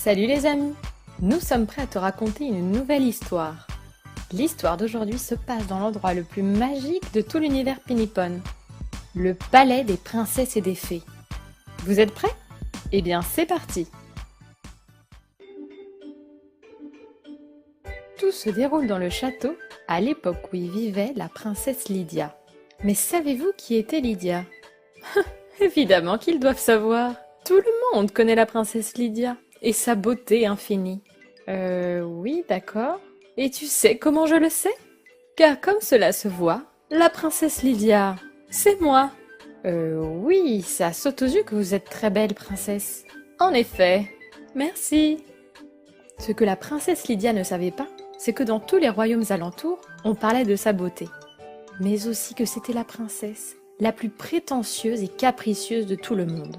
Salut les amis! Nous sommes prêts à te raconter une nouvelle histoire. L'histoire d'aujourd'hui se passe dans l'endroit le plus magique de tout l'univers Pinipon, le palais des princesses et des fées. Vous êtes prêts? Eh bien c'est parti! Tout se déroule dans le château à l'époque où y vivait la princesse Lydia. Mais savez-vous qui était Lydia? Évidemment qu'ils doivent savoir. Tout le monde connaît la princesse Lydia et sa beauté infinie. Oui, d'accord. Et tu sais comment je le sais? Car comme cela se voit, la princesse Lydia, c'est moi. Oui, ça saute aux yeux que vous êtes très belle, princesse. En effet, merci. Ce que la princesse Lydia ne savait pas, c'est que dans tous les royaumes alentours, on parlait de sa beauté. Mais aussi que c'était la princesse, la plus prétentieuse et capricieuse de tout le monde.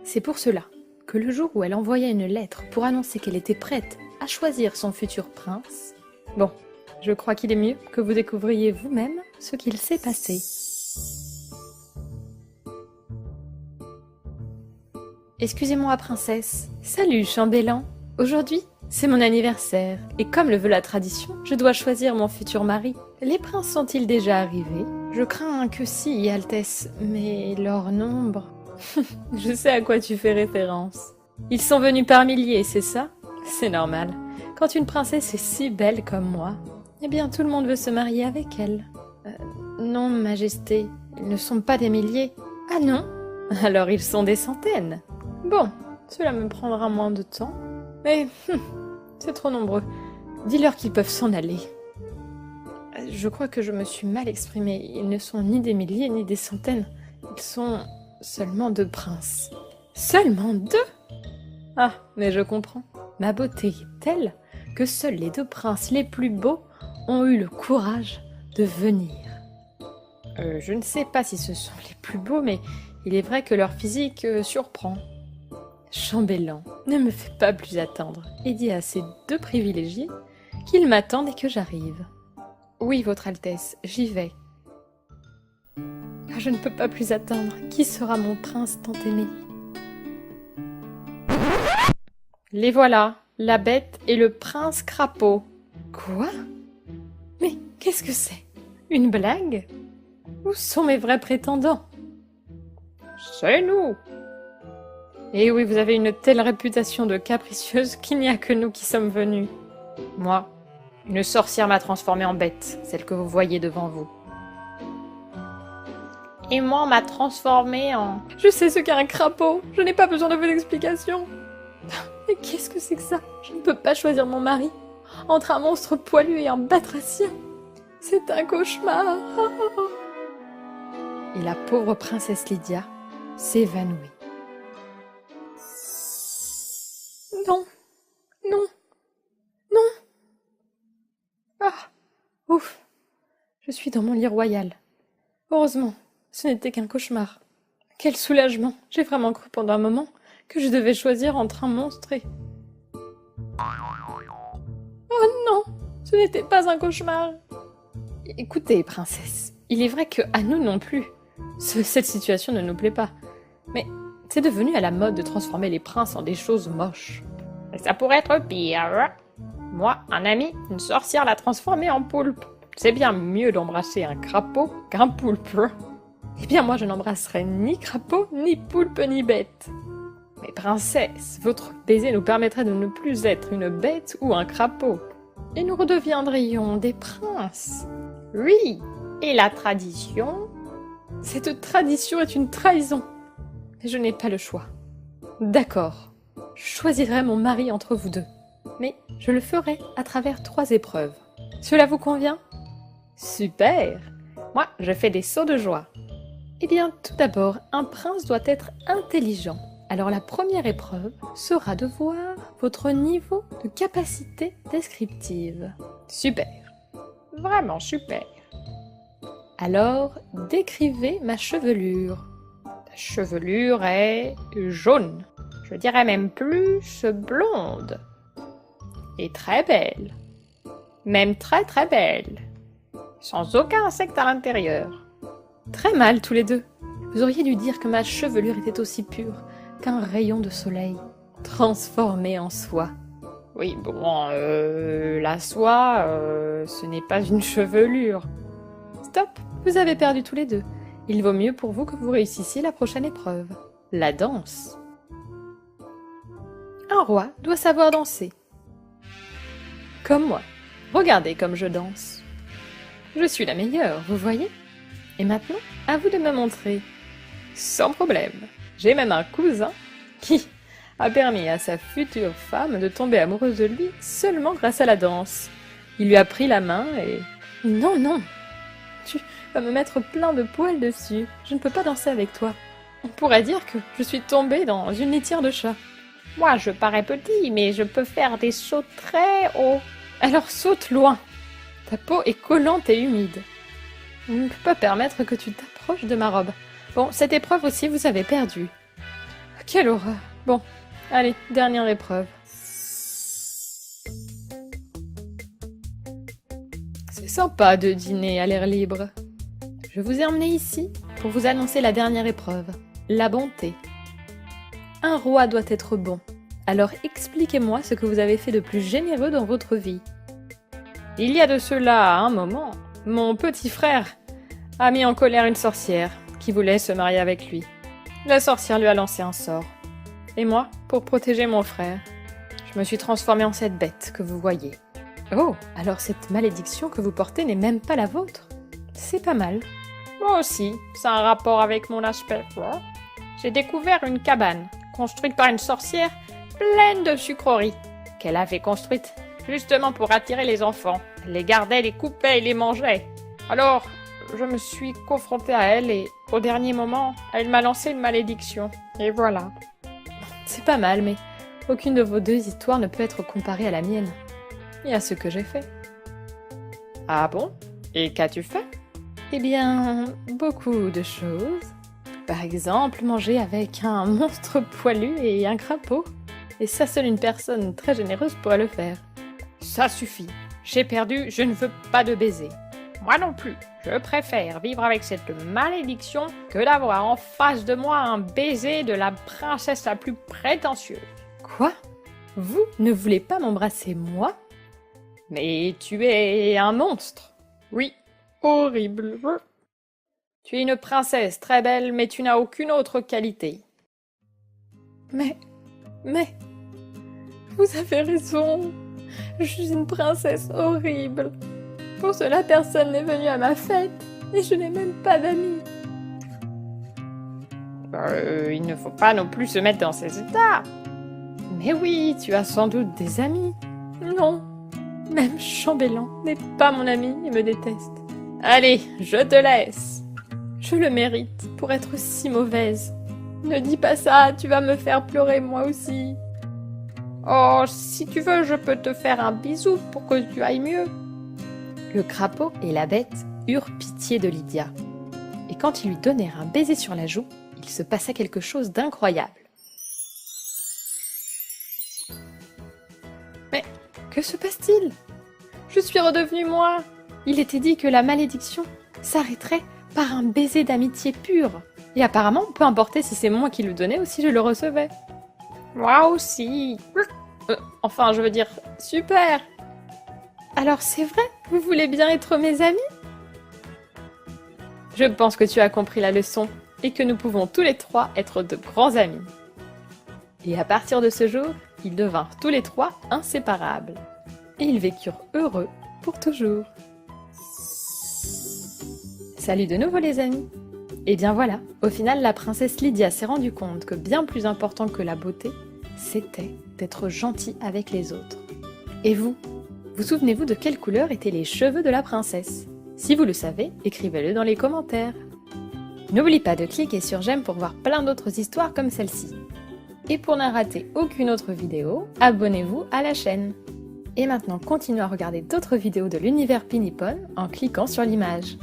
C'est pour cela que le jour où elle envoya une lettre pour annoncer qu'elle était prête à choisir son futur prince, bon, je crois qu'il est mieux que vous découvriez vous-même ce qu'il s'est passé. Excusez-moi, princesse. Salut, chambellan. Aujourd'hui, c'est mon anniversaire, et comme le veut la tradition, je dois choisir mon futur mari. Les princes sont-ils déjà arrivés? Je crains que si, Altesse, mais leur nombre... Je sais à quoi tu fais référence. Ils sont venus par milliers, c'est ça? C'est normal. Quand une princesse est si belle comme moi, eh bien tout le monde veut se marier avec elle. Non, Majesté, ils ne sont pas des milliers. Ah non? Alors ils sont des centaines. Bon, cela me prendra moins de temps. Mais c'est trop nombreux. Dis-leur qu'ils peuvent s'en aller. Je crois que je me suis mal exprimée. Ils ne sont ni des milliers ni des centaines. Ils sont seulement 2 princes. Seulement 2? Ah, mais je comprends. Ma beauté est telle que seuls les 2 princes les plus beaux ont eu le courage de venir. Je ne sais pas si ce sont les plus beaux, mais il est vrai que leur physique surprend. Chambellan, ne me fais pas plus attendre et dis à ces 2 privilégiés qu'ils m'attendent et que j'arrive. Oui, Votre Altesse, j'y vais. Je ne peux pas plus attendre. Qui sera mon prince tant aimé? Les voilà, la bête et le prince crapaud. Quoi? Mais qu'est-ce que c'est? Une blague? Où sont mes vrais prétendants? C'est nous! Et oui, vous avez une telle réputation de capricieuse qu'il n'y a que nous qui sommes venus. Moi, une sorcière m'a transformée en bête, celle que vous voyez devant vous. Et moi, on m'a transformée en... Je sais ce qu'est un crapaud, je n'ai pas besoin de vos explications. Mais qu'est-ce que c'est que ça? Je ne peux pas choisir mon mari entre un monstre poilu et un batracien. C'est un cauchemar. Et la pauvre princesse Lydia s'évanouit. Non, non, non. Ah, ouf, je suis dans mon lit royal. Heureusement, ce n'était qu'un cauchemar. Quel soulagement! J'ai vraiment cru pendant un moment que je devais choisir entre un monstre et... Oh non! Ce n'était pas un cauchemar! Écoutez, princesse, il est vrai que à nous non plus, cette situation ne nous plaît pas. Mais c'est devenu à la mode de transformer les princes en des choses moches. Et ça pourrait être pire. Moi, un ami, une sorcière l'a transformé en poulpe. C'est bien mieux d'embrasser un crapaud qu'un poulpe. Eh bien moi je n'embrasserai ni crapaud, ni poulpe, ni bête. Mais princesse, votre baiser nous permettrait de ne plus être une bête ou un crapaud. Et nous redeviendrions des princes. Oui, et la tradition? Cette tradition est une trahison. Mais je n'ai pas le choix. D'accord, je choisirai mon mari entre vous 2. Mais je le ferai à travers 3 épreuves. Cela vous convient? Super! Moi, je fais des sauts de joie. Eh bien, tout d'abord, un prince doit être intelligent. Alors la première épreuve sera de voir votre niveau de capacité descriptive. Super! Vraiment super! Alors, décrivez ma chevelure. La chevelure est jaune. Je dirais même plus blonde. Et très belle. Même très très belle. Sans aucun insecte à l'intérieur. Très mal tous les 2. Vous auriez dû dire que ma chevelure était aussi pure qu'un rayon de soleil. transformée en soie. Oui, bon, la soie, ce n'est pas une chevelure. Stop, vous avez perdu tous les deux. Il vaut mieux pour vous que vous réussissiez la prochaine épreuve. La danse. Un roi doit savoir danser. Comme moi. Regardez comme je danse. Je suis la meilleure, vous voyez? Et maintenant, à vous de me montrer. Sans problème. J'ai même un cousin qui a permis à sa future femme de tomber amoureuse de lui seulement grâce à la danse. Il lui a pris la main et... Non, non! Tu vas me mettre plein de poils dessus. Je ne peux pas danser avec toi. On pourrait dire que je suis tombée dans une litière de chat. Moi, je parais petit, mais je peux faire des sauts très hauts. Alors saute loin. Ta peau est collante et humide. Je ne peux pas permettre que tu t'approches de ma robe. Bon, cette épreuve aussi, vous avez perdu. Quelle horreur. Bon, allez, dernière épreuve. C'est sympa de dîner à l'air libre. Je vous ai emmené ici pour vous annoncer la dernière épreuve, la bonté. Un roi doit être bon. Alors expliquez-moi ce que vous avez fait de plus généreux dans votre vie. Il y a de cela un moment, mon petit frère a mis en colère une sorcière qui voulait se marier avec lui. La sorcière lui a lancé un sort. Et moi, pour protéger mon frère, je me suis transformée en cette bête que vous voyez. Oh, alors cette malédiction que vous portez n'est même pas la vôtre. C'est pas mal. Moi aussi, ça a un rapport avec mon aspect. J'ai découvert une cabane construite par une sorcière pleine de sucreries qu'elle avait construite justement pour attirer les enfants. Elle les gardait, les coupait et les mangeait. Alors, je me suis confrontée à elle et au dernier moment, elle m'a lancé une malédiction. Et voilà. C'est pas mal, mais aucune de vos deux histoires ne peut être comparée à la mienne. Et à ce que j'ai fait. Ah bon? Et qu'as-tu fait? Eh bien, beaucoup de choses. Par exemple, manger avec un monstre poilu et un crapaud. Et ça, seule une personne très généreuse pourrait le faire. Ça suffit. J'ai perdu, je ne veux pas de baiser. Moi non plus. Je préfère vivre avec cette malédiction que d'avoir en face de moi un baiser de la princesse la plus prétentieuse. Quoi? Vous ne voulez pas m'embrasser moi? Mais tu es un monstre. Oui, horrible. Tu es une princesse très belle, mais tu n'as aucune autre qualité. Mais, vous avez raison. Je suis une princesse horrible. Pour cela, personne n'est venu à ma fête, et je n'ai même pas d'amis. Il ne faut pas non plus se mettre dans ces états. Mais oui, tu as sans doute des amis. Non, même Chambellan n'est pas mon ami et me déteste. Allez, je te laisse. Je le mérite pour être si mauvaise. Ne dis pas ça, tu vas me faire pleurer moi aussi. Oh, si tu veux, je peux te faire un bisou pour que tu ailles mieux. Le crapaud et la bête eurent pitié de Lydia. Et quand ils lui donnèrent un baiser sur la joue, il se passa quelque chose d'incroyable. Mais que se passe-t-il? Je suis redevenue moi. Il était dit que la malédiction s'arrêterait par un baiser d'amitié pure. Et apparemment, peu importe si c'est moi qui le donnais ou si je le recevais. Moi aussi. Enfin, je veux dire, super. Alors c'est vrai, vous voulez bien être mes amis? Je pense que tu as compris la leçon et que nous pouvons tous les trois être de grands amis. Et à partir de ce jour, ils devinrent tous les trois inséparables. Et ils vécurent heureux pour toujours. Salut de nouveau les amis! Et bien voilà, au final la princesse Lydia s'est rendue compte que bien plus important que la beauté, c'était d'être gentil avec les autres. Et vous souvenez-vous de quelle couleur étaient les cheveux de la princesse? Si vous le savez, écrivez-le dans les commentaires. N'oublie pas de cliquer sur j'aime pour voir plein d'autres histoires comme celle-ci. Et pour ne rater aucune autre vidéo, abonnez-vous à la chaîne. Et maintenant, continuez à regarder d'autres vidéos de l'univers Pinipon en cliquant sur l'image.